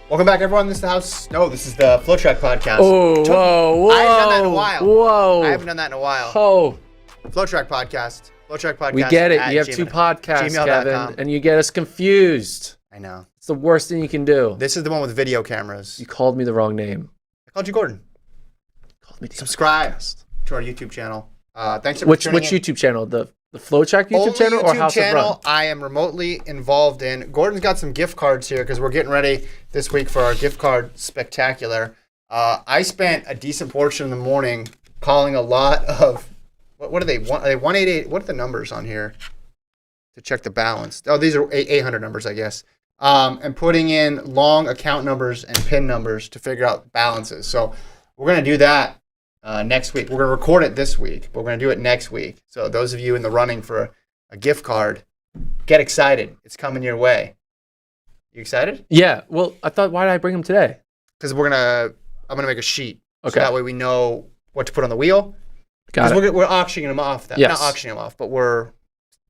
Welcome back, everyone. This is the house. No, this is the FloTrack podcast. Oh, whoa. I haven't done that in a while. Whoa. I haven't done that in a while. Oh. FloTrack podcast. FloTrack podcast. We get it. You have two podcasts, Kevin, and you get us confused. I know. It's the worst thing you can do. This is the one with video cameras. You called me the wrong name. I called you Gordon. Called me Subscribe to our YouTube channel. Thanks for Which tuning in. YouTube channel? The FloTrack YouTube Only channel or YouTube House channel of Run? I am remotely involved in. Gordon's got some gift cards here because we're getting ready this week for our gift card spectacular. I spent a decent portion of the morning calling a lot of what do they want? Are they 188? What are the numbers on here to check the balance? Oh, these are 800 numbers, I guess. And putting in long account numbers and PIN numbers to figure out balances. So we're gonna do that next week. We're going to record it this week, but we're going to do it next week. So those of you in the running for a gift card, get excited. It's coming your way. You excited? Yeah. Well, I thought, why did I bring them today? Because I'm going to make a sheet. Okay. So that way we know what to put on the wheel. Got it. We're auctioning them off. Yes. Not auctioning them off, but we're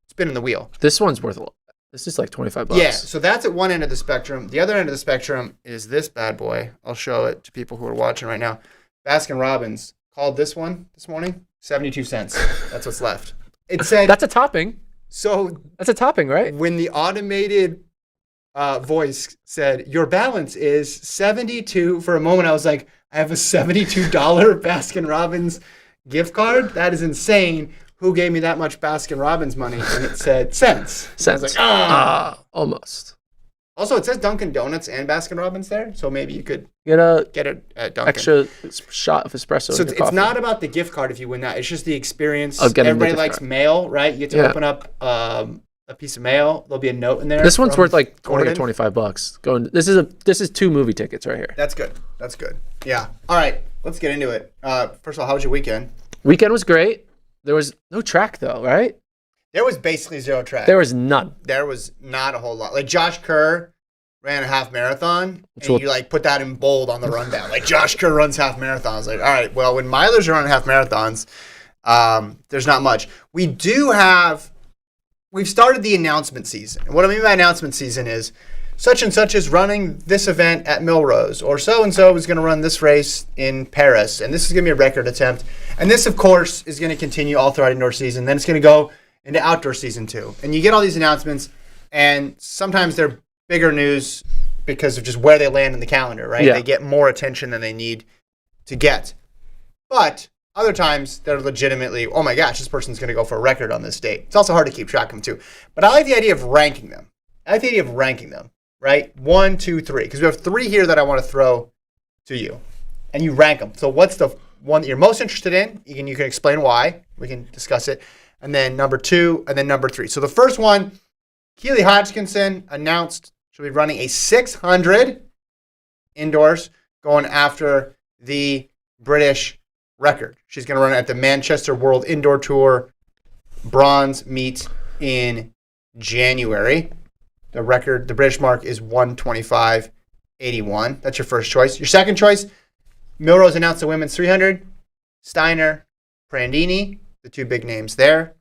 spinning the wheel. This one's worth a lot. This is like $25. Yeah. So that's at one end of the spectrum. The other end of the spectrum is this bad boy. I'll show it to people who are watching right now. Baskin-Robbins. Called this one this morning, 72 cents. That's what's left. It said that's a topping. So that's a topping, right? When the automated voice said your balance is 72, for a moment I was like, I have a $72 Baskin-Robbins gift card. That is insane. Who gave me that much Baskin-Robbins money? And it said cents. Cents. I was like, almost. Also, it says Dunkin' Donuts and Baskin-Robbins there, so maybe you could get it at Dunkin'. Extra shot of espresso. So it's not about the gift card if you win that. It's just the experience. Of getting Everybody the gift likes card. mail, right? You get to open up a piece of mail. There'll be a note in there. This one's worth like Gordon. $25. This is 2 movie tickets right here. That's good. That's good. Yeah. All right. Let's get into it. First of all, how was your weekend? Weekend was great. There was no track though, right? There was basically zero track. There was none. There was not a whole lot. Like Josh Kerr ran a half marathon, and you like put that in bold on the rundown. Like Josh Kerr runs half marathons. Like, all right, well, when milers are running half marathons, there's not much. We've started the announcement season. And what I mean by announcement season is such and such is running this event at Milrose, or so and so is going to run this race in Paris, and this is going to be a record attempt. And this, of course, is going to continue all throughout indoor season. Then it's going to go into outdoor season too. And you get all these announcements, and sometimes they're bigger news because of just where they land in the calendar, right? Yeah. They get more attention than they need to get. But other times, they're legitimately, oh my gosh, this person's going to go for a record on this date. It's also hard to keep track of them too. But I like the idea of ranking them. Right? 1, 2, 3. Because we have 3 here that I want to throw to you. And you rank them. So what's the one that you're most interested in? You can explain why. We can discuss it. And then number 2, and then number 3. So the first one, Keely Hodgkinson announced she'll be running a 600 indoors, going after the British record. She's going to run it at the Manchester World Indoor Tour bronze meet in January. The record, the British mark is 1:25.81. That's your first choice. Your second choice, Milrose announced the women's 300. Steiner, Prandini, the 2 big names there.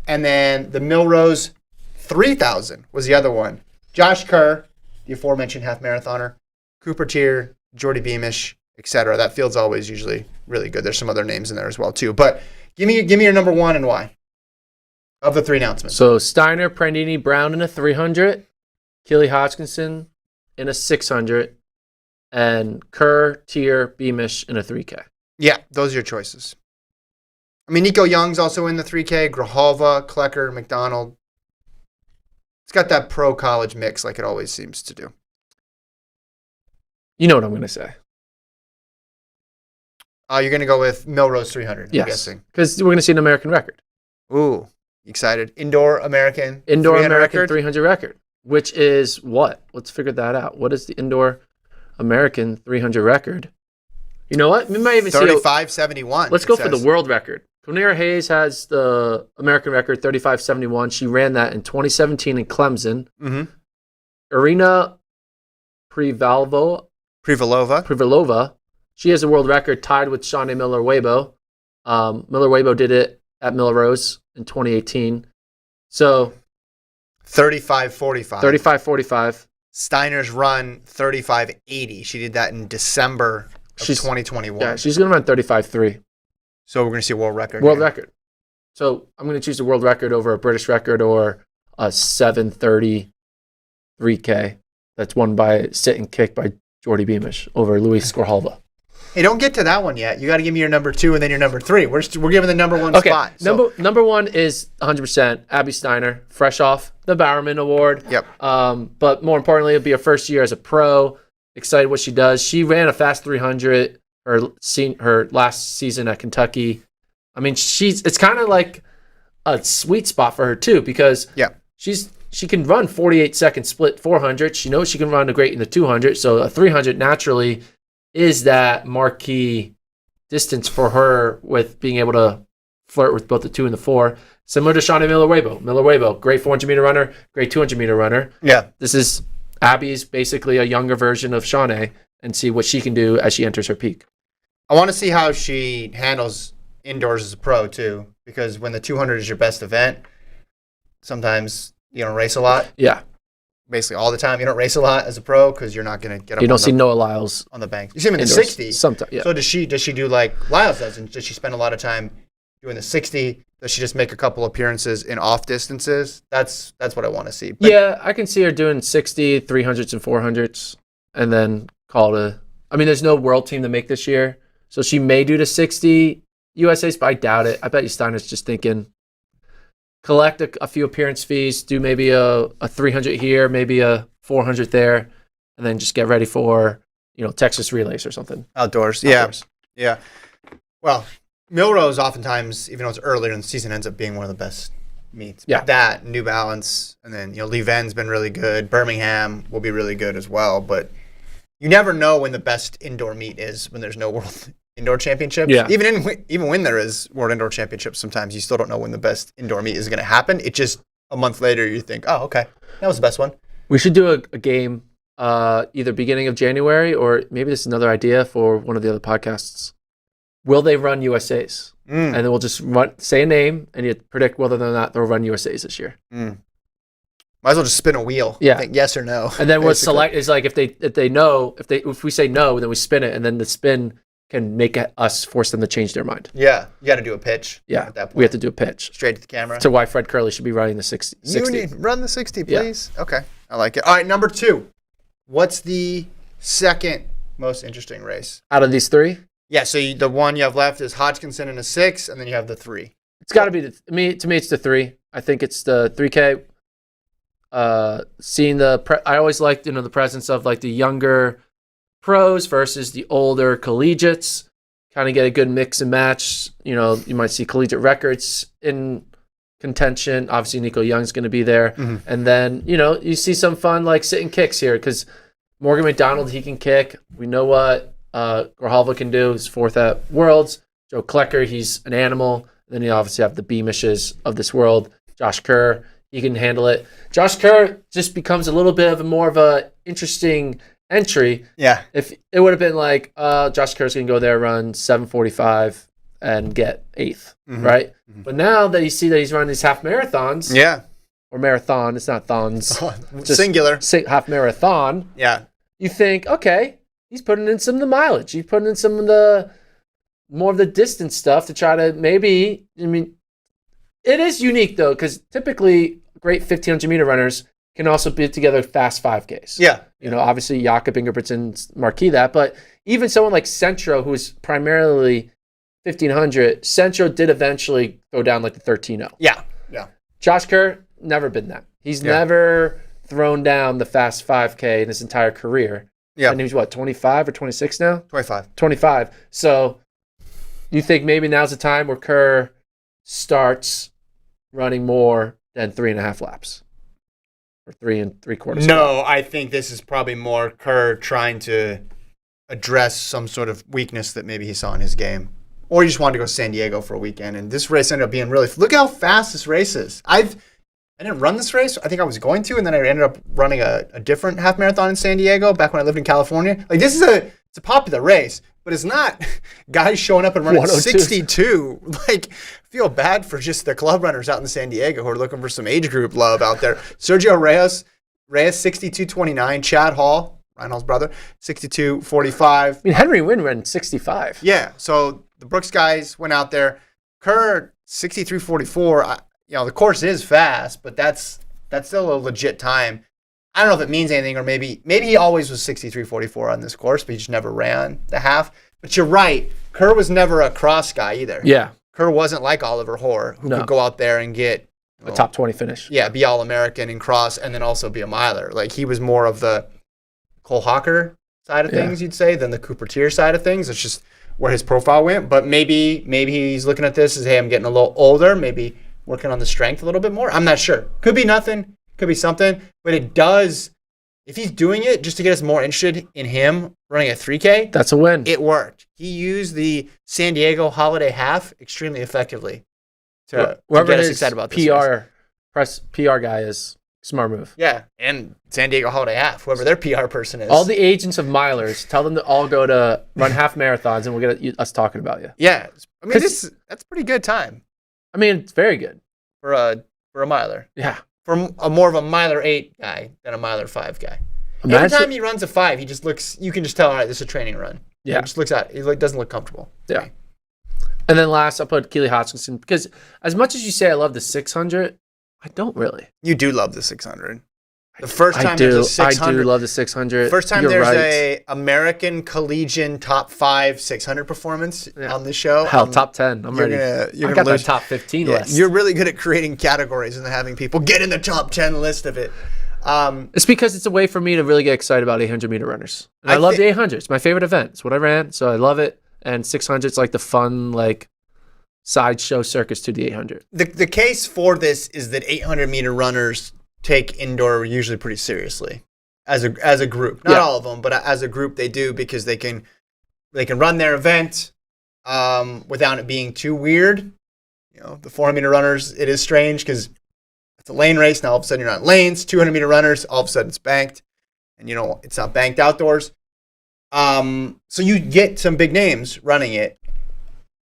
And then the Milrose 3,000 was the other one. Josh Kerr, the aforementioned half marathoner, Cooper Tier, Jordy Beamish, etc. That field's always usually really good. There's some other names in there as well too. But give me your number 1 and why of the 3 announcements. So Steiner, Prandini, Brown in a 300, Keely Hodgkinson in a 600, and Kerr, Tier, Beamish in a 3K. Yeah, those are your choices. I mean, Nico Young's also in the 3K, Grijalva, Klecker, McDonald. It's got that pro college mix like it always seems to do. You know what I'm going to say. You're going to go with Milrose 300, yes, I'm guessing. Because we're going to see an American record. Ooh, excited. Indoor American 300 record, which is what? Let's figure that out. What is the indoor American 300 record? You know what? We might even 35.71. Let's go for the world record. Conera Hayes has the American record, 35.71. She ran that in 2017 in Clemson. Mm-hmm. Irina Privalova. She has a world record tied with Shaunae Miller-Weibo. Miller-Weibo did it at Milrose in 2018. So 35.45. 35.45. Steiner's run 35.80. She did that in December of 2021. Yeah, she's going to run 35.3. So we're going to see a world record. World record. So I'm going to choose the world record over a British record or a 7:30 3K that's won by sit and kick by Jordy Beamish over Luis Skorhalva. Hey, don't get to that one yet. You got to give me your number 2 and then your number 3. We're giving the number 1 spot. So. Number 1 is 100% Abby Steiner, fresh off the Bowerman Award. Yep. But more importantly, it'll be her first year as a pro. Excited what she does. She ran a fast 300 her last season at Kentucky. I mean, it's kind of like a sweet spot for her too because she can run 48-second split 400. She knows she can run a great in the 200. So a 300 naturally is that marquee distance for her with being able to flirt with both the 2 and the 4. Similar to Shawnee Miller-Weibo, great 400-meter runner, great 200-meter runner. Yeah. This is Abby's basically a younger version of Shawnee and see what she can do as she enters her peak. I want to see how she handles indoors as a pro too, because when the 200 is your best event, sometimes you don't race a lot. Yeah. Basically all the time. You don't race a lot as a pro because you're not going to get up. You don't see Noah Lyles on the bank. You see him in the 60. Sometimes, yeah. So does she do like Lyles does? And does she spend a lot of time doing the 60? Does she just make a couple appearances in off distances? That's what I want to see. But yeah, I can see her doing 60, 300s, and 400s, and then call it a. I mean, there's no world team to make this year, so she may do the 60 USA's, but I doubt it. I bet you Steiner's just thinking, collect a few appearance fees, do maybe a 300 here, maybe a 400 there, and then just get ready for Texas relays or something. Outdoors. Yeah. Well, Milrose oftentimes, even though it's earlier in the season, ends up being one of the best meets. Yeah. But that, New Balance, and then Lee Ven's been really good. Birmingham will be really good as well. But you never know when the best indoor meet is when there's no World Indoor Championships. Yeah. Even when there is World Indoor Championships, sometimes you still don't know when the best indoor meet is going to happen. It just a month later you think, oh, okay, that was the best one. We should do a game either beginning of January or maybe this is another idea for one of the other podcasts. Will they run USAs? And then we'll just say a name and you predict whether or not they'll run USAs this year. Might as well just spin a wheel. Yeah. Think yes or no. And then what's select is like if we say no, then we spin it, and then the spin can make us force them to change their mind. Yeah. You got to do a pitch. Yeah. At that point. We have to do a pitch. Straight to the camera. To why Fred Curley should be running the 60. Run the 60, please. Yeah. Okay. I like it. All right, number 2. What's the second most interesting race? Out of these 3? Yeah, so the one you have left is Hodgkinson in a 6, and then you have the 3. It's got to be to me. It's the 3. I think it's the 3K. Seeing I always liked the presence of like the younger pros versus the older collegiates. Kind of get a good mix and match. You might see collegiate records in contention. Obviously, Nico Young's going to be there, and then you see some fun like sit and kicks here because Morgan McDonald, he can kick. We know what Gorhalva can do. He's 4th at Worlds. Joe Klecker, he's an animal. And then you obviously have the Beamishes of this world. Josh Kerr, he can handle it. Josh Kerr just becomes a little bit of more of a interesting entry. Yeah. If it would have been like Josh Kerr's going to go there, run 7:45 and get 8th, right? But now that you see that he's running these half marathons. Yeah. Or marathon, it's not thons. Just singular. Half marathon. Yeah. You think, okay, he's putting in some of the mileage. He's putting in some of the more of the distance stuff to try to maybe, it is unique though, because typically great 1,500-meter runners can also put together fast 5Ks. Yeah. Obviously Jakob Ingebrigtsen's marquee that, but even someone like Centro, who's primarily 1,500, Centro did eventually go down like the 13:0. Yeah. Yeah. Josh Kerr, never been that. He's never thrown down the fast 5K in his entire career. Yeah. And he's 25 or 26 now? 25. So you think maybe now's the time where Kerr starts running more than 3.5 laps? Or 3 3/4? No, I think this is probably more Kerr trying to address some sort of weakness that maybe he saw in his game. Or he just wanted to go to San Diego for a weekend. And this race ended up being really... Look how fast this race is. I didn't run this race. I think I was going to, and then I ended up running a different half marathon in San Diego back when I lived in California. Like, this is it's a popular race, but it's not guys showing up and running 62. Like, I feel bad for just the club runners out in San Diego who are looking for some age group love out there. Sergio Reyes, Reyes 62.29. Chad Hall, Ryan Hall's brother, 62.45. I mean, Henry Wynn ran 65. Yeah, so the Brooks guys went out there. Kerr 63.44. The course is fast, but that's still a legit time. I don't know if it means anything, or maybe he always was 63.44 on this course, but he just never ran the half. But you're right. Kerr was never a cross guy either. Yeah. Kerr wasn't like Oliver Hoare, who could go out there and get a top 20 finish. Yeah, be All-American and cross, and then also be a miler. Like, he was more of the Cole Hawker side of things, you'd say, than the Cooper Tier side of things. It's just where his profile went. But maybe he's looking at this as, hey, I'm getting a little older, maybe working on the strength a little bit more. I'm not sure. Could be nothing. Could be something. But it does, if he's doing it just to get us more interested in him running a 3K, that's a win. It worked. He used the San Diego Holiday Half extremely effectively to get us excited about this. PR guy is smart move. Yeah, and San Diego Holiday Half, whoever their PR person is. All the agents of milers, tell them to all go to run half marathons, and we'll get us talking about you. Yeah, I mean that's pretty good time. I mean, it's very good for a miler. Yeah, for more of a miler 8 guy than a miler 5 guy. Every time he runs a 5, he just looks. You can just tell, all right, this is a training run. Yeah, he just looks at. It doesn't look comfortable. Yeah. And then last, I'll put Keely Hodgkinson, because as much as you say I love the 600, I don't really. You do love the 600. The first time there's a 600. I do love the 600. First time there's a American Collegian top 5 600 performance on this show. Hell, top 10. I'm ready. I got the top 15 list. You're really good at creating categories and then having people get in the top 10 list of it. It's because it's a way for me to really get excited about 800-meter runners. And I love the 800. It's my favorite event. It's what I ran, so I love it. And 600 is like the fun, like, sideshow circus to the 800. The case for this is that 800-meter runners take indoor usually pretty seriously as a group. Not all of them, but as a group they do, because they can run their event without it being too weird. The 400-meter runners, it is strange because it's a lane race. Now all of a sudden you're not in lanes. 200-meter runners, all of a sudden it's banked, and it's not banked outdoors. So you get some big names running it.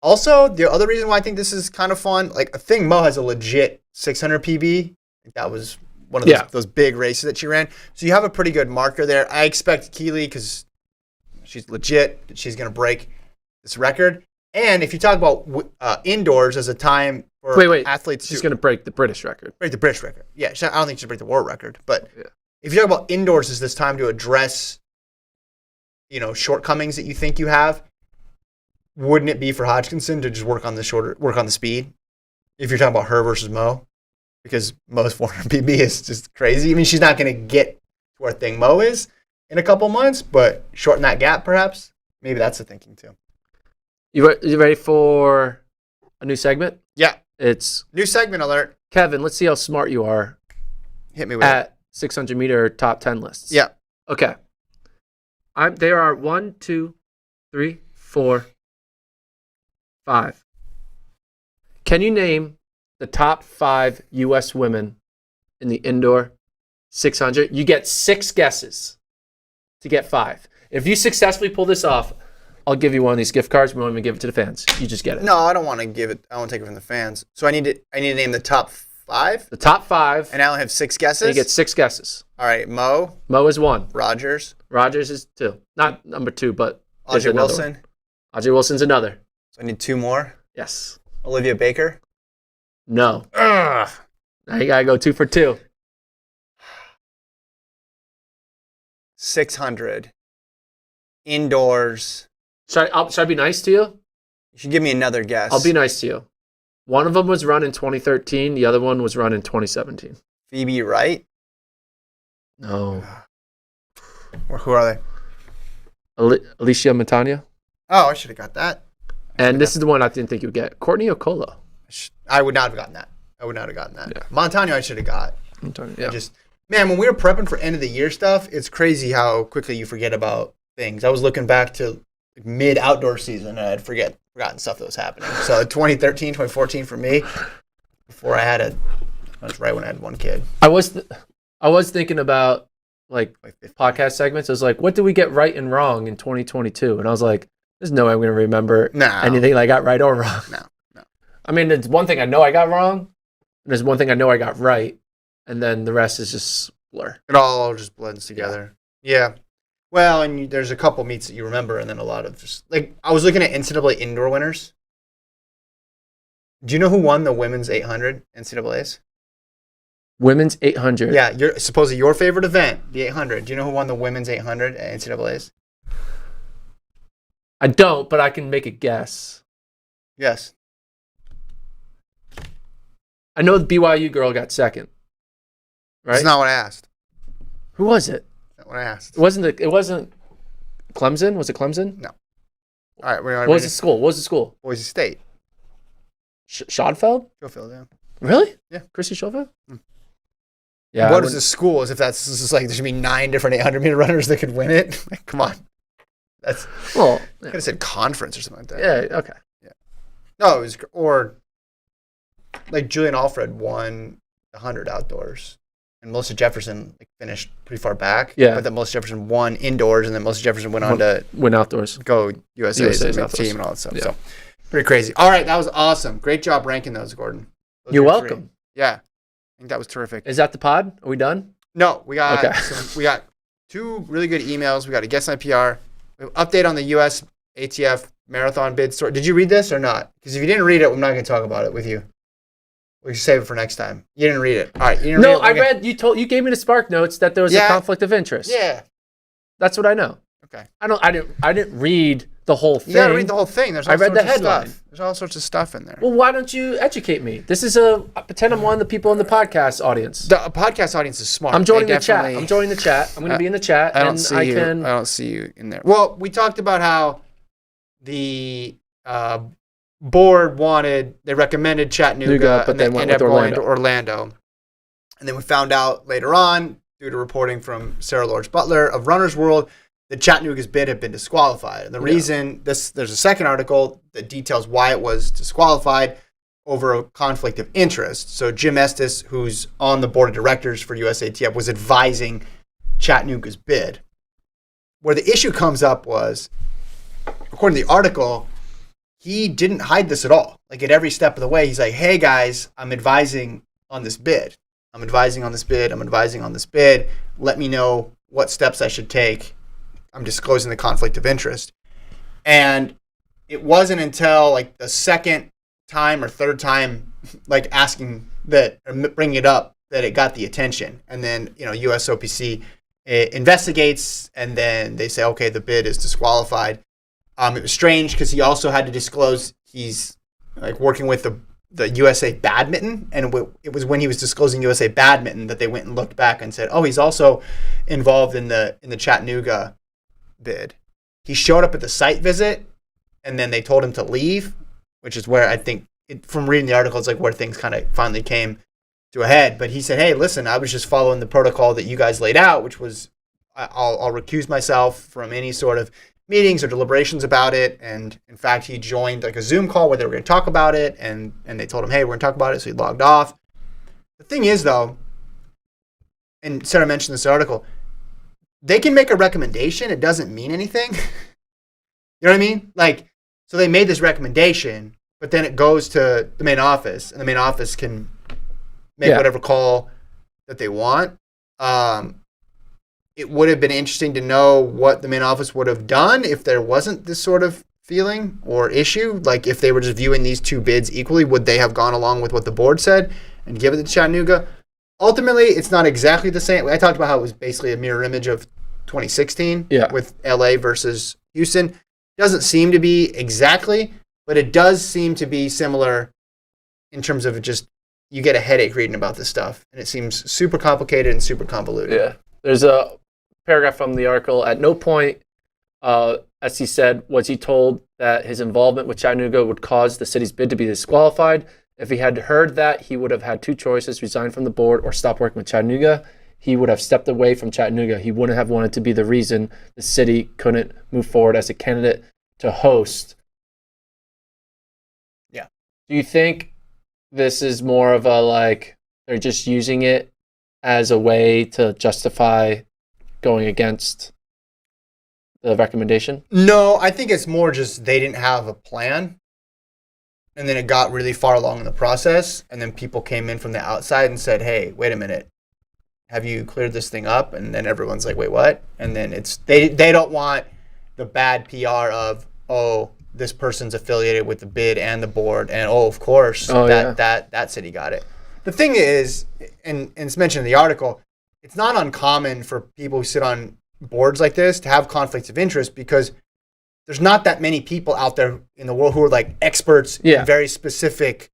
Also, the other reason why I think this is kind of fun, like, I think Mo has a legit 600 PB. That was one of those big races that she ran. So you have a pretty good marker there. I expect Keely, because she's legit, that she's going to break this record. And if you talk about indoors as a time for athletes, she's going to break the British record. Break the British record. Yeah, I don't think she'll break the world record. But if you talk about indoors as this time to address, shortcomings that you think you have, wouldn't it be for Hodgkinson to just work on the speed? If you're talking about her versus Mo, because Mo's 400 PB is just crazy. I mean, she's not going to get to where thing Mo is in a couple months, but shorten that gap, perhaps. Maybe that's the thinking too. You ready for a new segment? Yeah, it's new segment alert. Kevin, let's see how smart you are. Hit me with at 600-meter top 10 lists. Yeah. Okay. There are 1, 2, 3, 4, 5. Can you name the top 5 U.S. women in the indoor 600? You get 6 guesses to get 5. If you successfully pull this off, I'll give you one of these gift cards. We won't even give it to the fans. You just get it. No, I don't want to give it. I want to take it from the fans. So I need to name the top 5? The top 5. And I only have 6 guesses? And you get 6 guesses. All right, Mo. Mo is 1. Rogers. Rogers is 2. Not number 2, but Audrey Wilson. Audrey Wilson's another. So I need 2 more? Yes. Olivia Baker? No. Ugh. Now you got to go 2 for 2. 600. Indoors. Should I be nice to you? You should give me another guess. I'll be nice to you. One of them was run in 2013. The other one was run in 2017. Phoebe Wright? No. Who are they? Alicia Montano. Oh, I should have got that. And this is the one I didn't think you would get. Courtney Okolo. I would not have gotten that. Yeah. Montano I should have got. Montano, yeah. Man, when we were prepping for end of the year stuff, it's crazy how quickly you forget about things. I was looking back to mid-outdoor season, and I'd forgotten stuff that was happening. So 2013, 2014 for me, before that's right when I had 1 kid. I was thinking about like podcast segments. I was like, what did we get right and wrong in 2022? And I was like, there's no way I'm going to remember anything I got right or wrong. No. I mean, there's one thing I know I got wrong, and there's one thing I know I got right, and then the rest is just blur. It all just blends together. Yeah. Well, and there's a couple meets that you remember, and then a lot of just like I was looking at NCAA indoor winners. Do you know who won the women's 800 NCAA's? Women's 800. Yeah, supposedly your favorite event, the 800. Do you know who won the women's 800 at NCAA's? I don't, but I can make a guess. Yes. I know the BYU girl got second. Right? That's not what I asked. Who was it? That's not what I asked. It wasn't Clemson? Was it Clemson? No. All right. What was the school? What was the school? Boise State. Schofield? Schofield, yeah. Really? Yeah. Chrissy Schofield? Hmm. Yeah. What is the school? As if that's just like there should be 9 different 800-meter runners that could win it? Like, come on. That's Well, I could have said conference or something like that. yeah, okay. Yeah. No, it was or like Julian Alfred won the 100 outdoors, and Melissa Jefferson finished pretty far back. Yeah. But then Melissa Jefferson won indoors, and then Melissa Jefferson went on to win outdoors, go USA's outdoors. team and all that stuff. Yeah. So pretty crazy. All right, that was awesome. Great job ranking those, Gordon. Those You're are 3. welcome. Yeah, I think that was terrific. Is that the pod? Are we done? No, we got Okay. we got 2 really good emails. We got a guest on PR. We have an update on the US ATF marathon bid story. Did you read this or not? Because if you didn't read it, I'm not going to talk about it with you. We can save it for next time. You didn't read it. All right. You didn't No, read it? I read. You gave me the spark notes that there was a conflict of interest. Yeah. That's what I know. Okay. I didn't read the whole thing. You got to read the whole thing. There's all I read sorts the of headline. Stuff. There's all sorts of stuff in there. Well, why don't you educate me? This is pretend I'm one of the people in the podcast audience. The podcast audience is smart. I'm joining They the chat. definitely- I'm joining the chat. I'm going to be in the chat. I don't and see I you. can. I don't see you in there. Well, we talked about how the board they recommended Chattanooga, But and then then went ended with up going to Orlando. And then we found out later on, due to reporting from Sarah Lords Butler of Runner's World, that Chattanooga's bid had been disqualified. And the reason there's a second article that details why it was disqualified over a conflict of interest. So Jim Estes, who's on the board of directors for USATF, was advising Chattanooga's bid. Where the issue comes up was, according to the article, he didn't hide this at all. Like at every step of the way, he's like, hey guys, I'm advising on this bid. I'm advising on this bid. Let me know what steps I should take. I'm disclosing the conflict of interest. And it wasn't until like the second time or third time, like asking that or bringing it up, that it got the attention. And then, USOPC investigates, and then they say, okay, the bid is disqualified. It was strange because he also had to disclose he's like working with the USA Badminton, and it was when he was disclosing USA Badminton that they went and looked back and said, oh, he's also involved in the Chattanooga bid. He showed up at the site visit, and then they told him to leave, which is where I think from reading the article, it's like where things kind of finally came to a head. But he said, hey, listen, I was just following the protocol that you guys laid out, which was I'll recuse myself from any sort of meetings or deliberations about it. And in fact, he joined like a Zoom call where they were going to talk about it, and they told him, hey, we're going to talk about it. So he logged off. The thing is, though, and Sarah mentioned this article, they can make a recommendation. It doesn't mean anything. You know what I mean? Like, so they made this recommendation, but then it goes to the main office, and the main office can make whatever call that they want. It would have been interesting to know what the main office would have done if there wasn't this sort of feeling or issue. Like if they were just viewing these two bids equally, would they have gone along with what the board said and give it to Chattanooga? Ultimately, it's not exactly the same. I talked about how it was basically a mirror image of 2016 with LA versus Houston. Doesn't seem to be exactly, but it does seem to be similar in terms of just you get a headache reading about this stuff, and it seems super complicated and super convoluted. Yeah. There's a paragraph from the article. At no point, as he said, was he told that his involvement with Chattanooga would cause the city's bid to be disqualified. If he had heard that, he would have had two choices: resign from the board or stop working with Chattanooga. He would have stepped away from Chattanooga. He wouldn't have wanted to be the reason the city couldn't move forward as a candidate to host. Yeah. Do you think this is more of a like they're just using it as a way to justify going against the recommendation? No, I think it's more just they didn't have a plan. And then it got really far along in the process. And then people came in from the outside and said, hey, wait a minute. have you cleared this thing up? And then everyone's like, wait, what? And then they don't want the bad PR of, oh, this person's affiliated with the bid and the board, and of course that city got it. The thing is, and it's mentioned in the article, it's not uncommon for people who sit on boards like this to have conflicts of interest because there's not that many people out there in the world who are like experts in very specific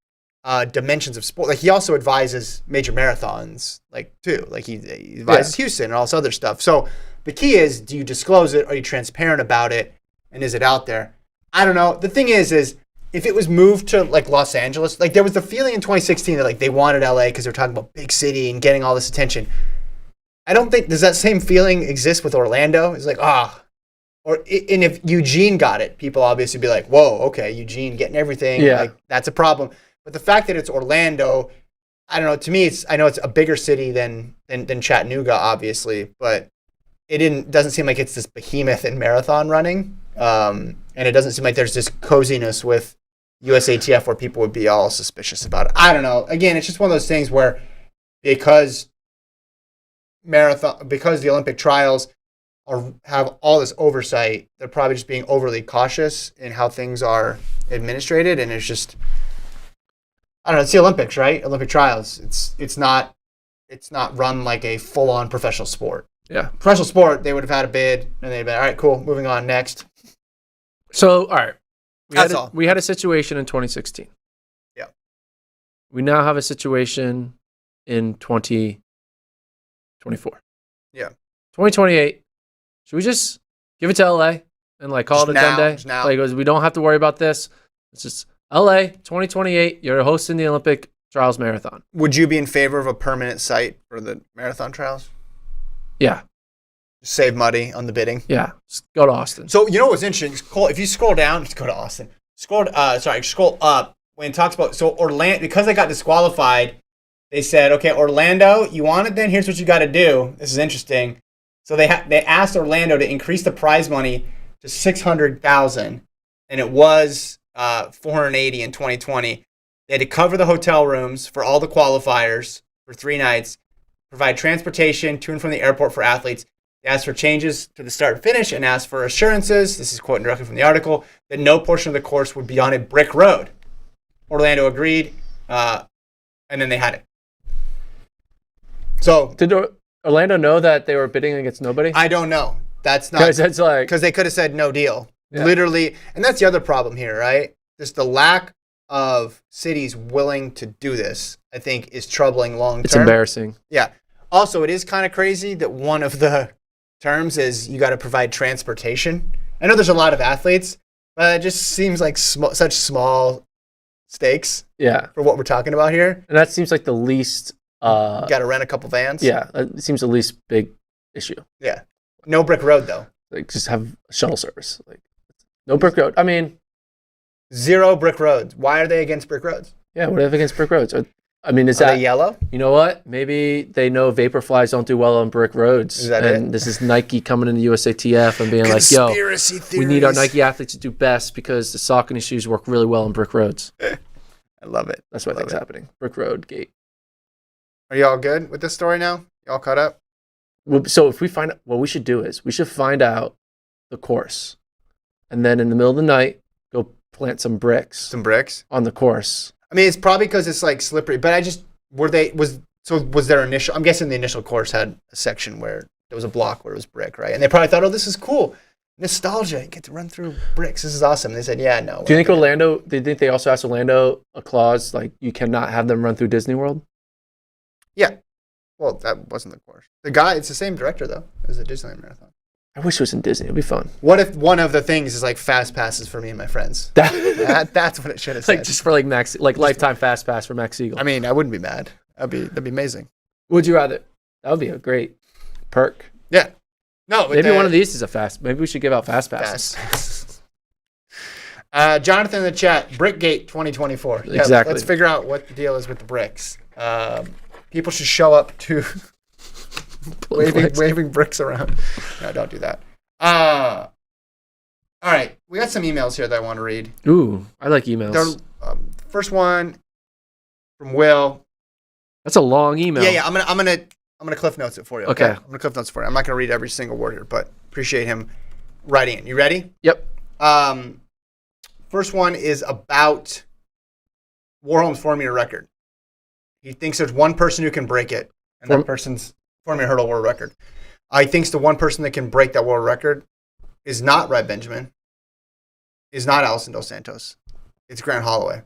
dimensions of sport. Like he also advises major marathons, like too. Like he advises Houston and all this other stuff. So the key is, do you disclose it? Are you transparent about it? And is it out there? I don't know. The thing is if it was moved to like Los Angeles, like there was the feeling in 2016 that like they wanted LA because they're talking about big city and getting all this attention. I don't think, does that same feeling exist with Orlando? It's like, and if Eugene got it, people obviously be like, whoa, okay, Eugene getting everything. Yeah. Like that's a problem. But the fact that it's Orlando, I don't know, to me, I know it's a bigger city than Chattanooga, obviously, but it doesn't seem like it's this behemoth in marathon running. And it doesn't seem like there's this coziness with USATF where people would be all suspicious about it. I don't know. Again, it's just one of those things where because the Olympic trials have all this oversight, they're probably just being overly cautious in how things are administrated. And it's just, I don't know, it's the Olympics, right? Olympic trials. It's not run like a full-on professional sport. Yeah. Professional sport, they would have had a bid and they'd been, all right, cool, moving on, next. So, all right. We had a situation in 2016. Yeah. We now have a situation in 2024. Yeah. 2028. Should we just give it to LA and like call it a done day? Like, we don't have to worry about this. It's just LA 2028. You're hosting the Olympic Trials Marathon. Would you be in favor of a permanent site for the marathon trials? Yeah. Save money on the bidding. Yeah. Just go to Austin. So you know what's interesting? If you scroll down, just go to Austin. Scroll up when it talks about Orlando, because they got disqualified. They said, okay, Orlando, you want it then? Here's what you got to do. This is interesting. So they asked Orlando to increase the prize money to $600,000, and it was $480 in 2020. They had to cover the hotel rooms for all the qualifiers for 3 nights, provide transportation to and from the airport for athletes. They asked for changes to the start and finish and asked for assurances, this is quoting directly from the article, that no portion of the course would be on a brick road. Orlando agreed, and then they had it. So did Orlando know that they were bidding against nobody? I don't know. That's not because they could have said no deal. Yeah. Literally, and that's the other problem here, right? Just the lack of cities willing to do this, I think, is troubling long term. It's embarrassing. Yeah. Also, it is kind of crazy that one of the terms is you got to provide transportation. I know there's a lot of athletes, but it just seems like such small stakes. Yeah. For what we're talking about here. And that seems like the least. Got to rent a couple vans. Yeah, it seems the least big issue. Yeah. No brick road though. Like just have shuttle service. Like no brick road. I mean, 0 brick roads. Why are they against brick roads? Yeah, what are they against brick roads? I mean, is are that they yellow? You know what? Maybe they know Vaporflies don't do well on brick roads. Is that and it? This is Nike coming into USATF and being like, yo, we need our Nike athletes to do best because the Saucony shoes work really well on brick roads. I love it. That's what I think's happening. Brick road gate. Are y'all good with this story now? Y'all caught up? Well, so if we find what we should do is we should find out the course, and then in the middle of the night, go plant some bricks. On the course. I mean, it's probably because it's like slippery, but was their initial, I'm guessing the initial course had a section where there was a block where it was brick, right? And they probably thought, oh, this is cool. Nostalgia. You get to run through bricks. This is awesome. And they said, yeah, no. Do you think they also asked Orlando a clause like you cannot have them run through Disney World? Yeah. Well, that wasn't the course. It's the same director, though, as the Disneyland Marathon. I wish it was in Disney. It'd be fun. What if one of the things is like fast passes for me and my friends? That's what it should have said. Like just for like Max, like lifetime fast pass for Max Siegel. I mean, I wouldn't be mad. That'd be amazing. Would you rather? That would be a great perk. Yeah. No, maybe one of these is a fast. Maybe we should give out fast passes. Jonathan in the chat, Brickgate 2024. Exactly. Yeah, let's figure out what the deal is with the bricks. People should show up to waving bricks around. No, don't do that. All right, we got some emails here that I want to read. Ooh, I like emails. First one from Will. That's a long email. Yeah. I'm gonna I'm going to cliff notes it for you. Okay. I'm going to cliff notes for you. I'm not going to read every single word here, but appreciate him writing it. You ready? Yep. First one is about Warholm's 4-meter record. He thinks there's one person who can break it, and that person's 4-meter hurdle world record. He thinks the one person that can break that world record is not Red Benjamin, is not Allison Dos Santos. It's Grant Holloway.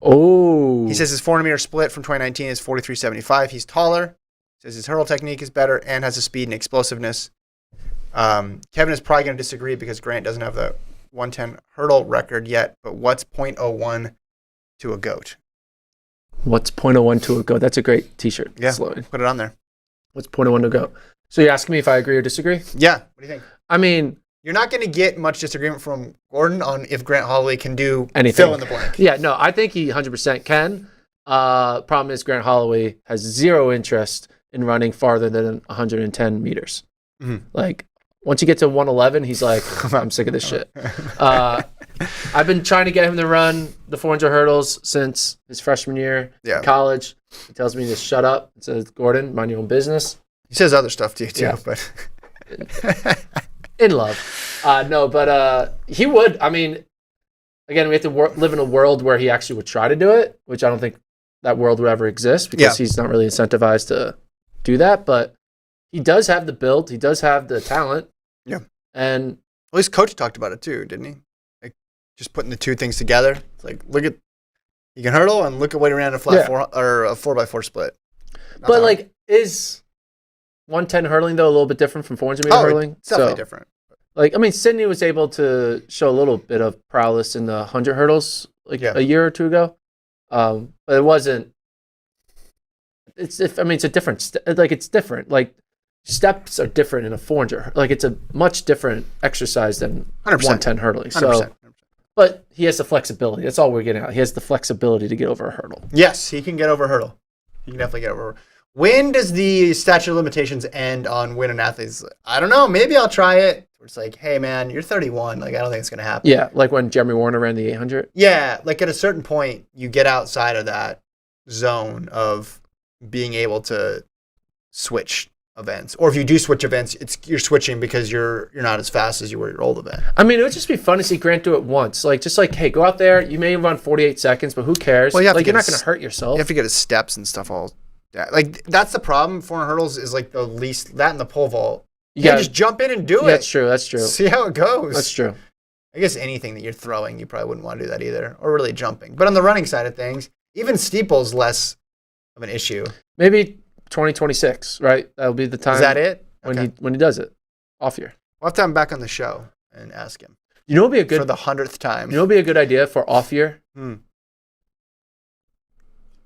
Oh. He says his 400-meter split from 2019 is 43.75. He's taller. Says his hurdle technique is better and has the speed and explosiveness. Kevin is probably going to disagree because Grant doesn't have the 110 hurdle record yet, but what's .01 to a goat? What's .01 to a goat? That's a great t-shirt. Yeah, slogan. put it on there. What's .01 to a goat? So you're asking me if I agree or disagree? Yeah. What do you think? I mean, you're not going to get much disagreement from Gordon on if Grant Holloway can do anything. Fill in the blank. Yeah, no, I think he 100% can. Problem is Grant Holloway has zero interest in running farther than 110 meters. Mm-hmm. Like, once you get to 111, he's like, I'm sick of this shit. I've been trying to get him to run the 400 hurdles since his freshman year in college. He tells me to shut up. He says, Gordon, mind your own business. He says other stuff to you, too. Yeah. But in love. No, but he would. I mean, again, we have to live in a world where he actually would try to do it, which I don't think that world would ever exist because he's not really incentivized to do that. But he does have the build. He does have the talent. Yeah. And well, his coach talked about it too, didn't he? Like just putting the two things together. It's like, look at, you can hurdle and look at what he ran a flat 4 or a 4x4 split. But like, is 110 hurling though a little bit different from 400 meter hurling? It's definitely different. Like, I mean, Sydney was able to show a little bit of prowess in the 100 hurdles like a year or two ago. But it wasn't. It's a different. It's different. Like, steps are different in a 400. Like, it's a much different exercise than 110 hurling. So, 100%. But he has the flexibility. That's all we're getting at. He has the flexibility to get over a hurdle. Yes, he can get over a hurdle. He can definitely get over a hurdle. When does the statute of limitations end on when an athlete's? I don't know. Maybe I'll try it. It's like, hey, man, you're 31. Like, I don't think it's going to happen. Yeah, like when Jeremy Warner ran the 800. Yeah, like at a certain point, you get outside of that zone of being able to switch events. Or if you do switch events, you're switching because you're not as fast as you were your old event. I mean, it would just be fun to see Grant do it once. Like, just like, hey, go out there. You may run 48 seconds, but who cares? Well, you're not going to hurt yourself. You have to get his steps and stuff all. Yeah, like that's the problem. 400 hurdles is like the least, that and the pole vault. You just jump in and do it. That's true. See how it goes. That's true. I guess anything that you're throwing, you probably wouldn't want to do that either, or really jumping. But on the running side of things, even steeple's less of an issue. Maybe 2026, right? That'll be the time. Is that it? When he does it, off year. We'll have to have him back on the show and ask him. You know, what would be a good for the 100th time. You know, what would be a good idea for off year.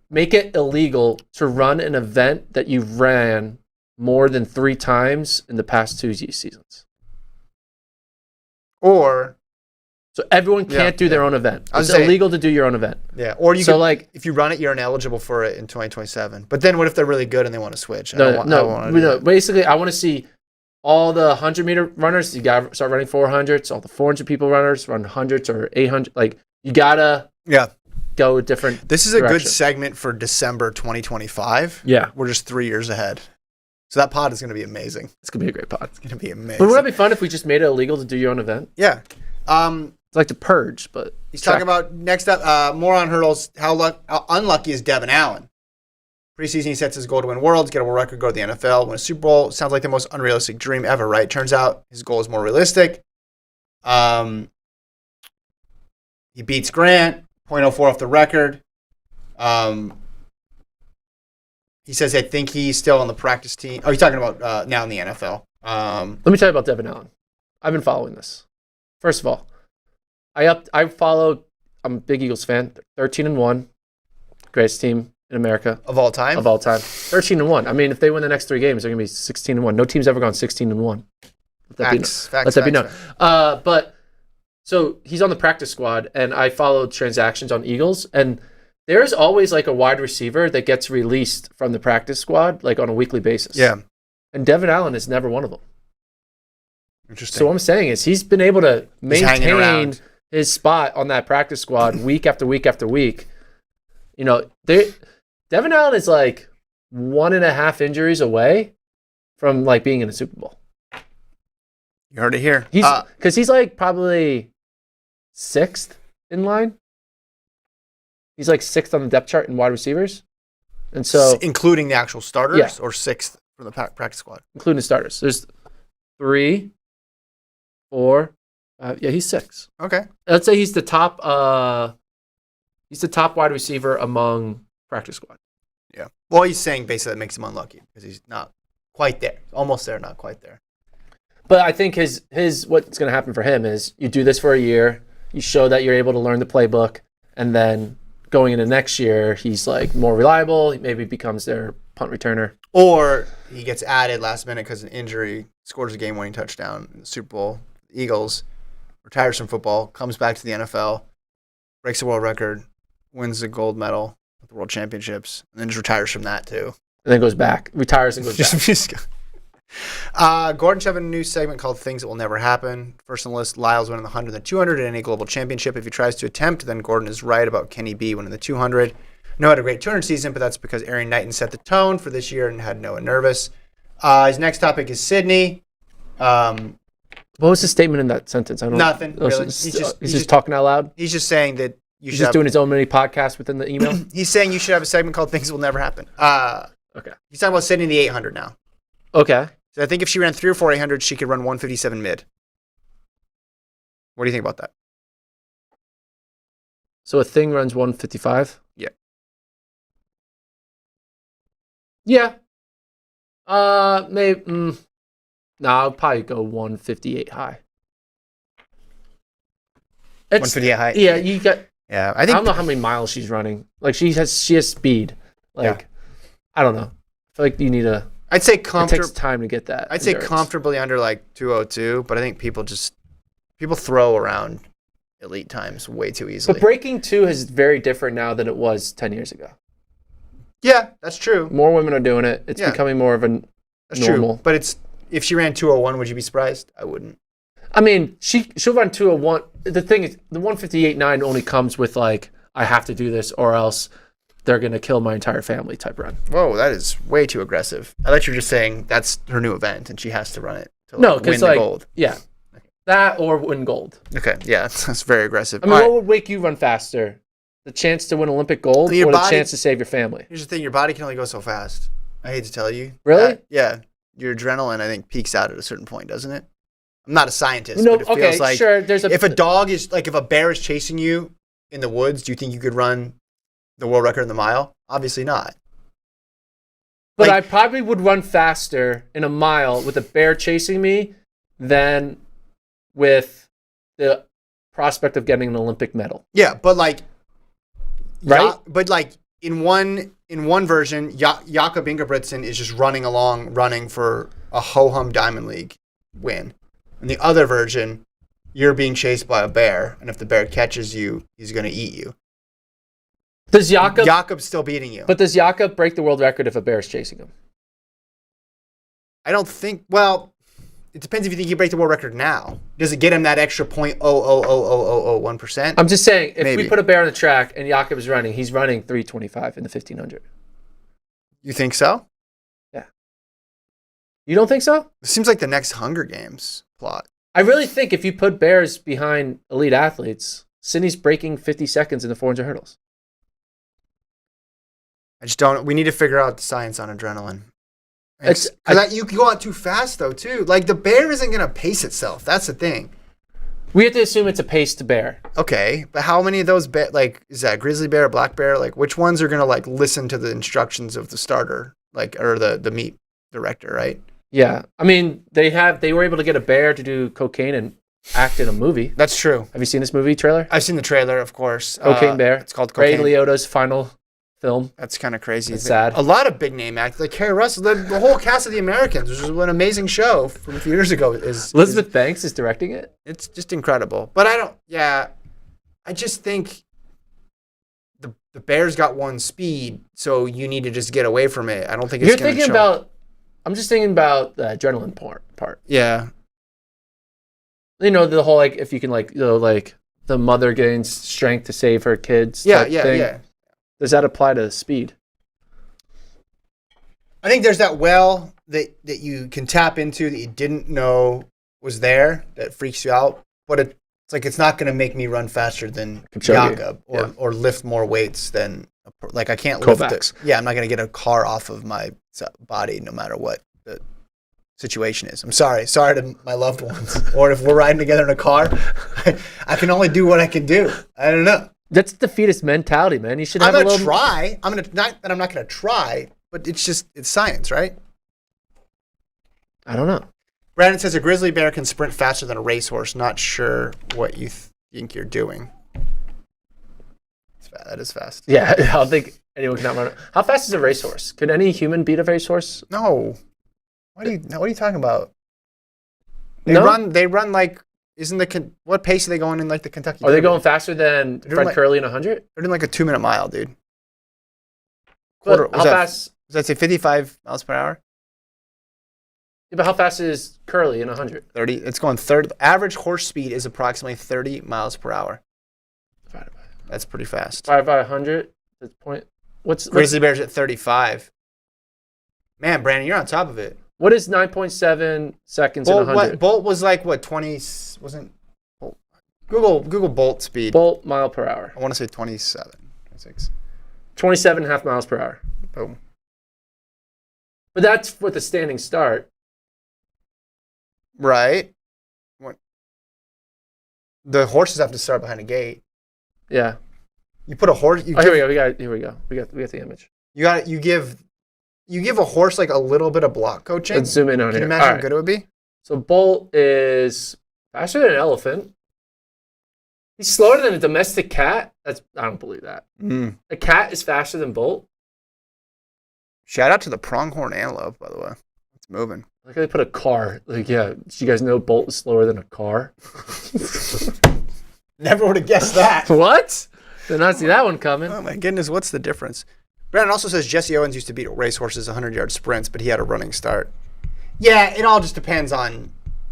Make it illegal to run an event that you've ran more than 3 times in the past 2 seasons. Or so everyone can't do their own event. It's illegal to do your own event. Yeah. Or you could, if you run it, you're ineligible for it in 2027. But then what if they're really good and they want to switch? No. Basically, I want to see all the 100-meter runners. You got to start running 400s. All the 400 people runners run 100s or 800. Like, you got to go a different This is a good segment for December 2025. Yeah. We're just 3 years ahead. So that pod is going to be amazing. It's going to be a great pod. It's going to be amazing. But wouldn't it be fun if we just made it illegal to do your own event? Yeah. It's like to purge, but... He's talking about, next up, more on hurdles, how unlucky is Devin Allen? Preseason, he sets his goal to win Worlds, get a world record, go to the NFL, win a Super Bowl. Sounds like the most unrealistic dream ever, right? Turns out his goal is more realistic. He beats Grant, .04 off the record. He says, I think he's still on the practice team. Oh, he's talking about now in the NFL. Let me tell you about Devin Allen. I've been following this. First of all, I follow. I'm a big Eagles fan. 13-1, greatest team in America of all time. 13-1. I mean, if they win the next 3 games, they're gonna be 16-1. No team's ever gone 16-1. Let that be known. But so he's on the practice squad, and I follow transactions on Eagles, and there's always like a wide receiver that gets released from the practice squad, like on a weekly basis. Yeah. And Devin Allen is never one of them. Interesting. So what I'm saying is he's been able to maintain his spot on that practice squad week after week after week. You know, Devin Allen is like 1.5 injuries away from like being in a Super Bowl. You heard it here. Because he's like probably 6th in line. He's like 6th on the depth chart in wide receivers. And so, including the actual starters or 6th for the practice squad? Including the starters. There's 3, 4. He's 6. Okay. Let's say he's the top wide receiver among practice squad. Yeah. Well, he's saying basically that makes him unlucky because he's not quite there. Almost there, not quite there. But I think his what's going to happen for him is you do this for a year, you show that you're able to learn the playbook, and then going into next year, he's like more reliable. He maybe becomes their punt returner. Or he gets added last minute because of an injury, scores a game-winning touchdown in the Super Bowl. The Eagles, retires from football, comes back to the NFL, breaks the world record, wins the gold medal at the World Championships, and then just retires from that too. And then goes back, retires and goes back. Gordon should have a new segment called Things That Will Never Happen. First on the list, Lyle's winning the 100 and the 200 at any global championship. If he tries to attempt, then Gordon is right about Kenny B winning the 200. No had a great 200 season, but that's because Aaron Knighton set the tone for this year and had Noah nervous. His next topic is Sydney. What was his statement in that sentence? I don't Nothing, really. He's just talking out loud? He's just saying that he's just doing his own mini podcast within the email? He's saying you should have a segment called Things That Will Never Happen. Okay. He's talking about Sydney in the 800 now. Okay. So I think if she ran 3 or 4 800s, she could run 157 mid. What do you think about that? So a thing runs 155? Yeah. Yeah. Maybe. No, I'll probably go 158 high. 158 high. Yeah, you got. Yeah, I don't know how many miles she's running. Like she has speed. Like, I don't know. I feel like you need a. I'd say it takes time to get that. I'd say comfortably under like 202, but I think people throw around elite times way too easily. But breaking 2 is very different now than it was 10 years ago. Yeah, that's true. More women are doing it. It's becoming more of a normal. True. But if she ran 201, would you be surprised? I wouldn't. I mean, she'll run 201. The thing is, the 158.9 only comes with like, I have to do this or else they're going to kill my entire family type run. Whoa, that is way too aggressive. I thought you were just saying that's her new event and she has to run it to win the gold. Yeah. That or win gold. Okay, yeah, that's very aggressive. I mean, what would make you run faster? The chance to win Olympic gold or the chance to save your family? Here's the thing, your body can only go so fast. I hate to tell you. Really? Yeah. Your adrenaline, I think, peaks out at a certain point, doesn't it? I'm not a scientist, but it feels like sure, if a bear is chasing you in the woods, do you think you could run the world record in the mile? Obviously not. But I probably would run faster in a mile with a bear chasing me than with the prospect of getting an Olympic medal. Yeah, but like, right? But like in one version, Jakob Ingebrigtsen is just running for a ho-hum Diamond League win. In the other version, you're being chased by a bear, and if the bear catches you, he's going to eat you. Does Jakob's still beating you? But does Jakob break the world record if a bear is chasing him? I don't think. Well, it depends if you think you break the world record now. Does it get him that extra 0.0000001%? I'm just saying, if Maybe. we put a bear on the track and Jakob is running, he's running 3:25 in the 1500. You think so? Yeah. You don't think so? It seems like the next Hunger Games plot. I really think if you put bears behind elite athletes, Sydney's breaking 50 seconds in the 400 hurdles. I just don't. We need to figure out the science on adrenaline. You go out too fast though too. Like the bear isn't gonna pace itself. That's the thing. We have to assume it's a paced bear. Okay, but how many of those is that a grizzly bear, a black bear? Like which ones are gonna like listen to the instructions of the starter, or the meat director, right? Yeah, I mean they were able to get a bear to do cocaine and act in a movie. That's true. Have you seen this movie trailer? I've seen the trailer, of course. Cocaine Bear. It's called Cocaine. Ray Liotta's final film. That's kind of crazy. It's sad. A lot of big name actors, like Kerr Russell, the whole cast of The Americans, which was an amazing show from a few years ago. Elizabeth Banks is directing it. It's just incredible. But I just think the Bears got one speed, so you need to just get away from it. I don't think it's going to show. I'm just thinking about the adrenaline part. Yeah. You know, the whole, if you can, the mother gains strength to save her kids. Yeah. Does that apply to speed? I think there's that well that you can tap into that you didn't know was there that freaks you out, but it's like it's not going to make me run faster than Jakob or lift more weights than like I can't lift it. Yeah, I'm not going to get a car off of my body no matter what the situation is. I'm sorry to my loved ones, or if we're riding together in a car, I can only do what I can do. I don't know. That's defeatist mentality, man. You should have a little. Try. I'm not gonna try, but it's science, right? I don't know. Brandon says a grizzly bear can sprint faster than a racehorse. Not sure what you think you're doing. That is fast. Yeah, I don't think anyone can outrun it. How fast is a racehorse? Could any human beat a racehorse? No. What are you talking about? They run like. What pace are they going in like the Kentucky Derby? Are they going faster than Fred Curley in 100? They're doing like a 2-minute mile, dude. How fast? Does that say 55 miles per hour? Yeah, but how fast is Curley in 100? 30. It's going 30. Average horse speed is approximately 30 miles per hour. That's pretty fast. 5 by 100. That's point. Grizzly bear's at 35. Man, Brandon, you're on top of it. What is 9.7 seconds in 100? Bolt was like what 20? Wasn't Bolt? Google Bolt speed. Bolt mile per hour. I want to say 27. 26. 27.5 miles per hour. Boom. But that's with a standing start. Right. What? The horses have to start behind a gate. Yeah. You put a horse. Here we go. Here we go. We got the image. You give a horse like a little bit of block coaching. Let's zoom in on here. Can you here. imagine how good it would be? So Bolt is faster than an elephant. He's slower than a domestic cat. I don't believe that. A cat is faster than Bolt. Shout out to the pronghorn antelope, by the way. It's moving. Like they put a car. Like, yeah, do you guys know Bolt is slower than a car? Never would have guessed that. What? Did not see that one coming. Oh my goodness, what's the difference? Brandon also says Jesse Owens used to beat racehorses 100-yard sprints, but he had a running start. Yeah, it all just depends on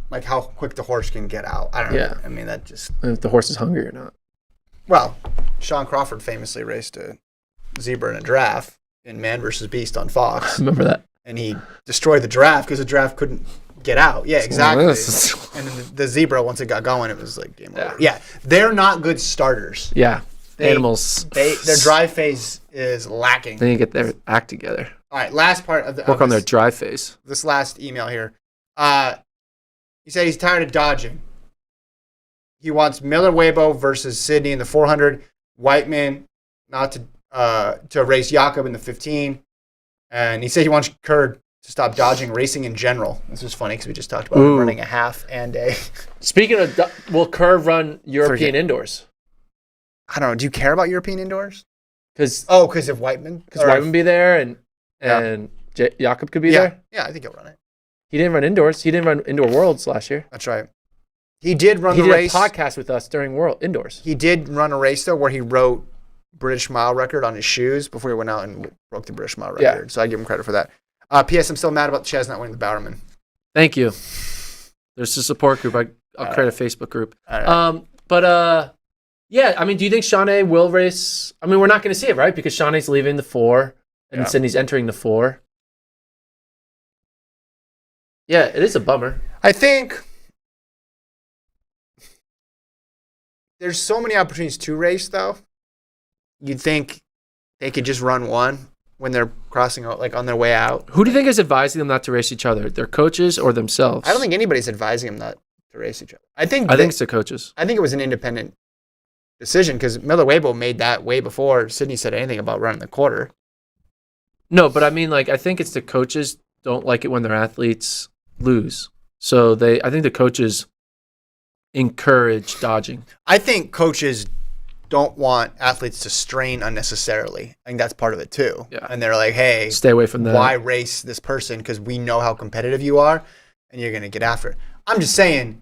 like how quick the horse can get out. I don't know. Yeah. I mean, that just... If the horse is hungry or not. Well, Sean Crawford famously raced a zebra in a giraffe in Man vs. Beast on Fox. Remember that. And he destroyed the giraffe because the giraffe couldn't get out. Yeah, exactly. And then the zebra, once it got going, it was like game over. Yeah, they're not good starters. Yeah. Animals. Their drive phase is lacking. They need to get their act together. All right, last part of work on their drive phase. This last email here. He said he's tired of dodging. He wants Miller Weibo versus Sydney in the 400. Whiteman not to race Jakob in the 15. And he said he wants Kerr to stop dodging racing in general. This was funny because we just talked about running a half and a. Speaking of, will Kerr run European indoors? I don't know. Do you care about European indoors? Because of Whiteman? Because Whiteman be there and Jakob could be there? Yeah, I think he'll run it. He didn't run indoors. He didn't run Indoor Worlds last year. That's right. He did run the race. He did a podcast with us during Indoors. He did run a race, though, where he wrote British mile record on his shoes before he went out and broke the British mile record. Yeah. So I give him credit for that. P.S. I'm still mad about Ches not winning the Bowerman. Thank you. There's a support group. I'll create a Facebook group. Yeah, I mean, do you think Shawnee will race? I mean, we're not going to see it, right? Because Shawnee's leaving the 4 and Sydney's entering the 4. Yeah, it is a bummer. I think there's so many opportunities to race, though. You'd think they could just run one when they're crossing out, like on their way out. Who do you think is advising them not to race each other? Their coaches or themselves? I don't think anybody's advising them not to race each other. I think it's the coaches. I think it was an independent decision because Miller Weibo made that way before Sydney said anything about running the quarter. No, but I mean, like, I think it's the coaches don't like it when their athletes lose. So I think the coaches encourage dodging. I think coaches don't want athletes to strain unnecessarily. I think that's part of it too. Yeah. And they're like, hey, stay away from that. Why race this person? Because we know how competitive you are and you're going to get after it. I'm just saying,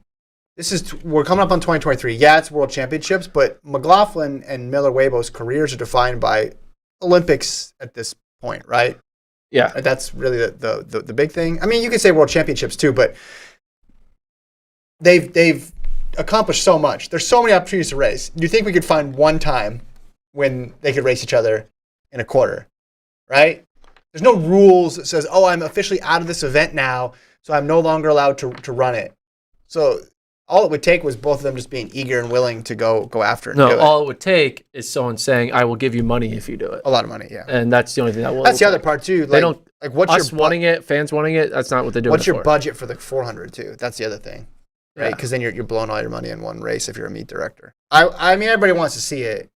we're coming up on 2023. Yeah, it's World Championships, but McLaughlin and Miller Weibo's careers are defined by Olympics at this point, right? Yeah. That's really the big thing. I mean, you could say World Championships too, but they've accomplished so much. There's so many opportunities to race. Do you think we could find one time when they could race each other in a quarter, right? There's no rules that says, oh, I'm officially out of this event now, so I'm no longer allowed to run it. So all it would take was both of them just being eager and willing to go after it. No, all it would take is someone saying, "I will give you money if you do it." A lot of money, yeah. And that's the only thing that will. That's the other part too. They don't like what's us your wanting it, fans wanting it. That's not what they're doing. What's it your for. budget for the 400 too? That's the other thing, right? Yeah. Because then you're blowing all your money in one race if you're a meet director. I mean, everybody wants to see it,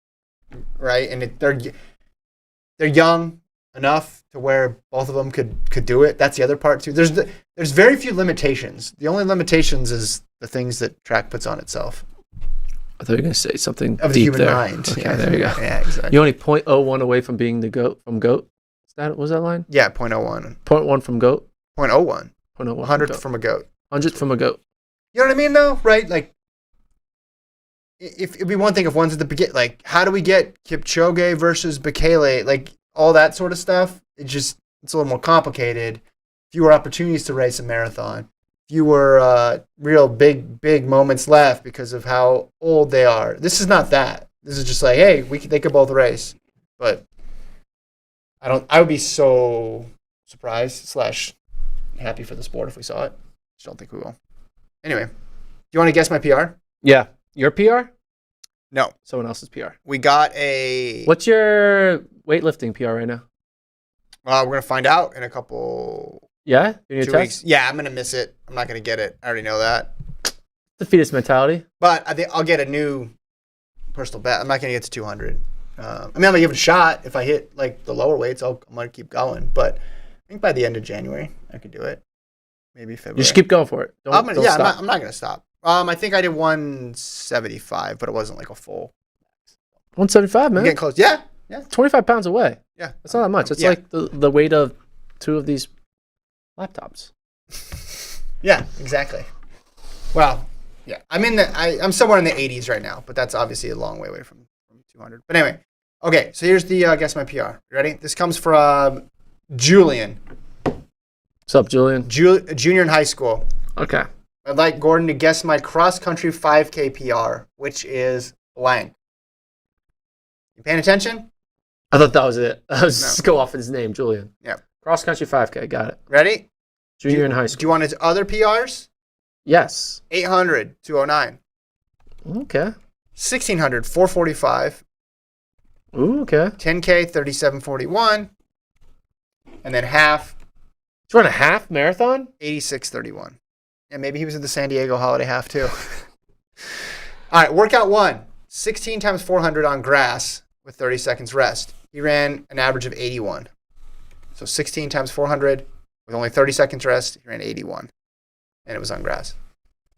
right? And they're young enough to where both of them could do it. That's the other part too. There's very few limitations. The only limitations is the things that track puts on itself. I thought you were going to say something of the deep human there. mind. Okay, yeah, there you go. Yeah, exactly. You're only 0.01 away from being the GOAT from GOAT. Was that line? Yeah, 0.01. 0.1 from GOAT. 0.01. 0.01 100th from a goat. 100th from a GOAT. You know what I mean, though, right? Like, if it'd be one thing if one's at the beginning, like, how do we get Kipchoge versus Bekele? Like, all that sort of stuff. It's a little more complicated. Fewer opportunities to race a marathon. Fewer real big moments left because of how old they are. This is not that. This is just like, hey, they could both race. But I would be so surprised / happy for the sport if we saw it. Just don't think we will. Anyway, do you want to guess my PR? Yeah. Your PR? No. Someone else's PR. We got a... What's your weightlifting PR right now? We're going to find out in a couple... Yeah? You need 2 a weeks. test? Yeah, I'm going to miss it. I'm not going to get it. I already know that. Defeatist mentality. But I think I'll get a new personal best. I'm not going to get to 200. I'm going to give it a shot. If I hit like the lower weights, I'm going to keep going. But I think by the end of January, I could do it. Maybe February. You should keep going for it. Don't stop. I'm not going to stop. I think I did 175, but it wasn't like a full. 175, man. I'm getting close. Yeah. 25 pounds away. Yeah. That's not that much. It's Yeah. like the weight of 2 of these laptops. Yeah, exactly. Well, yeah. I'm somewhere in the 80s right now, but that's obviously a long way away from 200. But anyway, okay. So here's the guess my PR. You ready? This comes from Julian. What's up, Julian? Junior in high school. Okay. I'd like Gordon to guess my cross country 5K PR, which is blank. You paying attention? I thought that was it. I was just go off his name, Julian. Yeah. Cross country 5K. Got it. Ready? Junior in high school. Do you want his other PRs? Yes. 800, 209. Okay. 1600, 445. Ooh, okay. 10K, 3741. And then half, Did you run a half marathon? 8631. Yeah, maybe he was at the San Diego Holiday Half too. All right, workout 1. 16 times 400 on grass with 30 seconds rest. He ran an average of 81. So 16 times 400 with only 30 seconds rest, he ran 81. And it was on grass.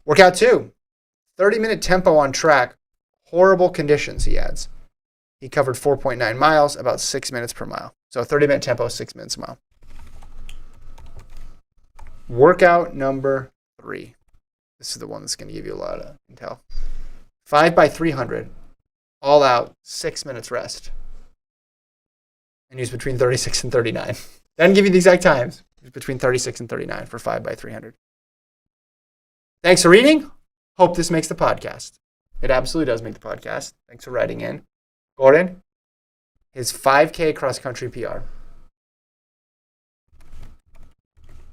Workout 2. 30-minute tempo on track. Horrible conditions, he adds. He covered 4.9 miles, about 6 minutes per mile. So 30-minute tempo, 6 minutes a mile. Workout number 3. This is the one that's going to give you a lot of intel. 5 by 300, all out, 6 minutes rest. And he was between 36 and 39. Doesn't give you the exact times. He was between 36 and 39 for 5 by 300. Thanks for reading. Hope this makes the podcast. It absolutely does make the podcast. Thanks for writing in. Gordon, his 5K cross-country PR.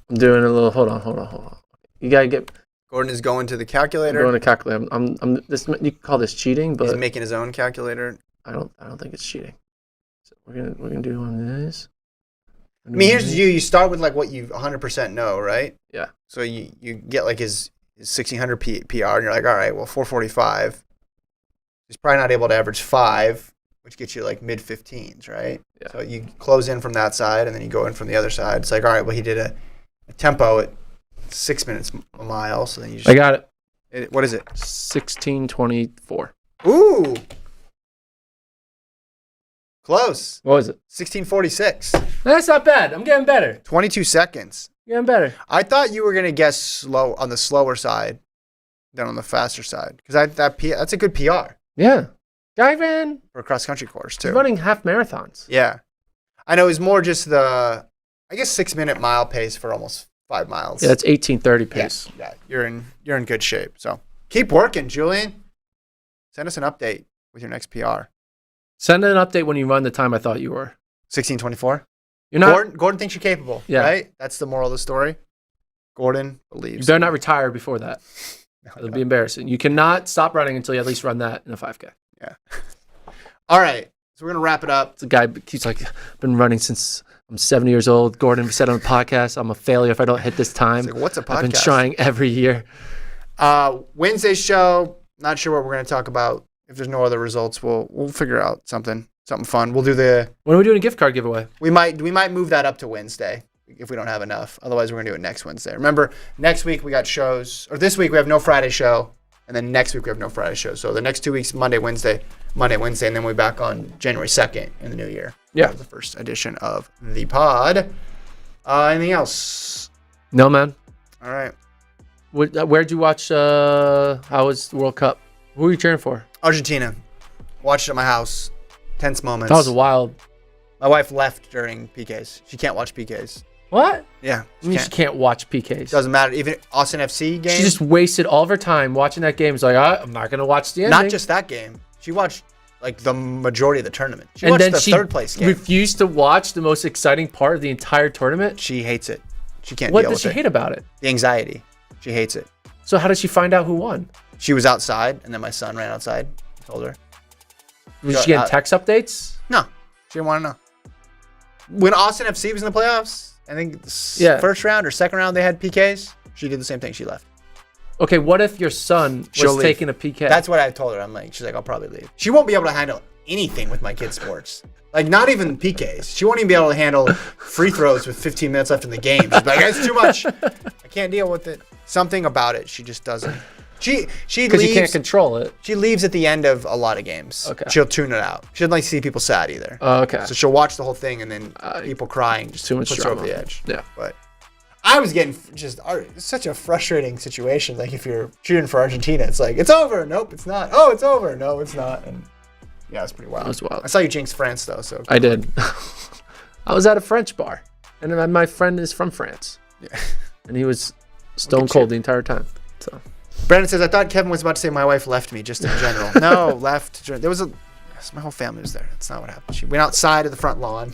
I'm doing a little. Hold on. You gotta get. Gordon is going to the calculator. I'm going to calculate. I'm this. You can call this cheating, but He's making his own calculator. I don't think it's cheating. So we're gonna do one of these. I mean, here's you. You start with like what you 100% know, right? Yeah. So you get like his 1600 PR, and you're like, all right, well, 445. He's probably not able to average 5, which gets you like mid 15s, right? Yeah. So you close in from that side, and then you go in from the other side. It's like, all right, well, he did a tempo at 6 minutes a mile, so then you just. I got it. What is it? 16:24. Ooh. Close. What was it? 1646. That's not bad. I'm getting better. 22 seconds. Getting better. I thought you were going to guess slow on the slower side than on the faster side. Because that's a good PR Yeah. Guy ran. for a cross-country course, too. He's running half marathons. Yeah. I know it's more just the, 6-minute mile pace for almost 5 miles. Yeah, that's 18:30 pace. Yeah. You're in good shape. So keep working, Julian. Send us an update with your next PR. Send an update when you run the time I thought you were. 1624. You're not. Gordon thinks you're capable, right? That's the moral of the story. Gordon believes. You better not retire before that. It'll be embarrassing. You cannot stop running until you at least run that in a 5K. Yeah. All right. So we're going to wrap it up. The guy keeps like, I've been running since I'm 70 years old. Gordon said on the podcast, I'm a failure if I don't hit this time. Like, what's a podcast? I've been trying every year. Wednesday's show, not sure what we're going to talk about. If there's no other results, we'll figure out something fun. We'll do When are we doing a gift card giveaway? We might move that up to Wednesday if we don't have enough. Otherwise, we're going to do it next Wednesday. Remember, next week we got shows, or this week we have no Friday show, and then next week we have no Friday show. So the next 2 weeks, Monday, Wednesday, and then we'll be back on January 2nd in the new year. Yeah. The first edition of the pod. Anything else? No, man. All right. Where'd you watch, how was the World Cup? Who were you cheering for? Argentina. Watched it at my house. Tense moments. That was wild. My wife left during PKs. She can't watch PKs. What? Yeah. She can't watch PKs. Doesn't matter. Even Austin FC game. She just wasted all of her time watching that game. It's like, I'm not going to watch the ending. Not just that game. She watched like the majority of the tournament. She watched the third place game. Refused to watch the most exciting part of the entire tournament. She hates it. She can't deal with it. What does she hate about it? The anxiety. She hates it. So how did she find out who won? She was outside, and then my son ran outside. I told her. Was she getting text updates? No. She didn't want to know. When Austin FC was in the playoffs, I think first round or second round they had PKs. She did the same thing. She left. Okay, what if your son was taking a PK? That's what I told her. She's like, I'll probably leave. She won't be able to handle anything with my kids' sports. Like, not even PKs. She won't even be able to handle free throws with 15 minutes left in the game. She's like, that's too much. I can't deal with it. Something about it, she just doesn't. She leaves. Because you can't control it. She leaves at the end of a lot of games. Okay. She'll tune it out. She doesn't like to see people sad either. Okay. So she'll watch the whole thing and then people crying just too much puts her over the edge. Yeah. But I was getting such a frustrating situation. Like if you're cheering for Argentina, it's like, it's over. Nope, it's not. Oh, it's over. No, it's not. And yeah, it's pretty wild. That was wild. I saw you jinx France though. So I did. I was at a French bar, and my friend is from France. Yeah. And he was stone cold the entire time. So Brandon says, I thought Kevin was about to say my wife left me just in general. No, left. There was my whole family was there. That's not what happened. She went outside of the front lawn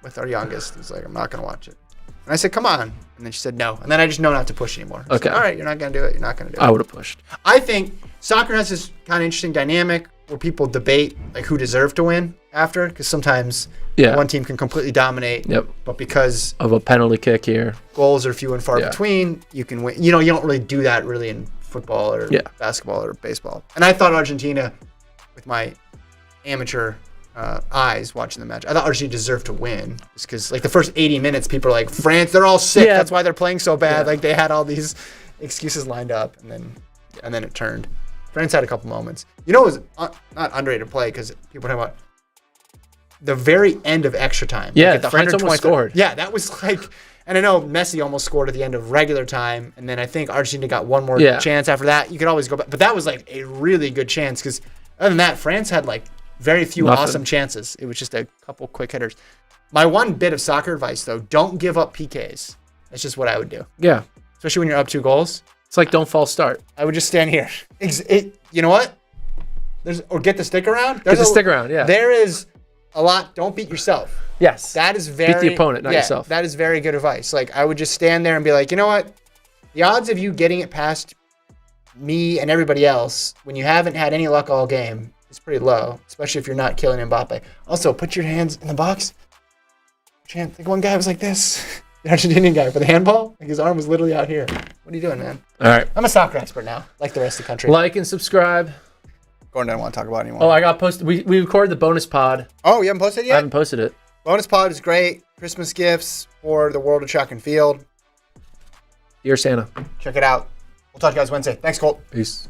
with our youngest. He's like, I'm not going to watch it. And I said, come on. And then she said, no. And then I just know not to push anymore. I said, all right, you're not going to do it. You're not going to do it. I would have pushed. I think soccer has this kind of interesting dynamic where people debate like who deserved to win after, because sometimes one team can completely dominate. Yep. But because of a penalty kick here, goals are few and far between, you can win. You don't really do that really in football or basketball or baseball. And I thought Argentina, with my amateur eyes watching the match, I thought Argentina deserved to win. Just because like the first 80 minutes, people are like, France, they're all sick. That's why they're playing so bad. Like they had all these excuses lined up, and then it turned. France had a couple moments. You know, it was not underrated play because people talk about the very end of extra time. Yeah, like France almost scored. Yeah, that was like, and I know Messi almost scored at the end of regular time, and then I think Argentina got one more chance after that. You could always go back, but that was like a really good chance because other than that, France had like very few awesome chances. It was just a couple quick hitters. My one bit of soccer advice though, don't give up PKs. That's just what I would do. Yeah. Especially when you're up 2 goals. It's like don't false start. I would just stand here. You know what? Or get the stick around. Get the stick around, yeah. There is a lot. Don't beat yourself. Yes. That is very... Beat the opponent, not yourself. That is very good advice. Like, I would just stand there and be like, you know what? The odds of you getting it past me and everybody else when you haven't had any luck all game is pretty low, especially if you're not killing Mbappe. Also, put your hands in the box. Like one guy was like this. The Argentinian guy with the handball. Like his arm was literally out here. What are you doing, man? All right. I'm a soccer expert now, like the rest of the country. Like and subscribe. Gordon doesn't want to talk about it anymore. Oh, I got posted. We recorded the bonus pod. Oh, you haven't posted it yet? I haven't posted it. Bonus pod is great. Christmas gifts for the world of track and field. Dear Santa. Check it out. We'll talk to you guys Wednesday. Thanks, Colt. Peace.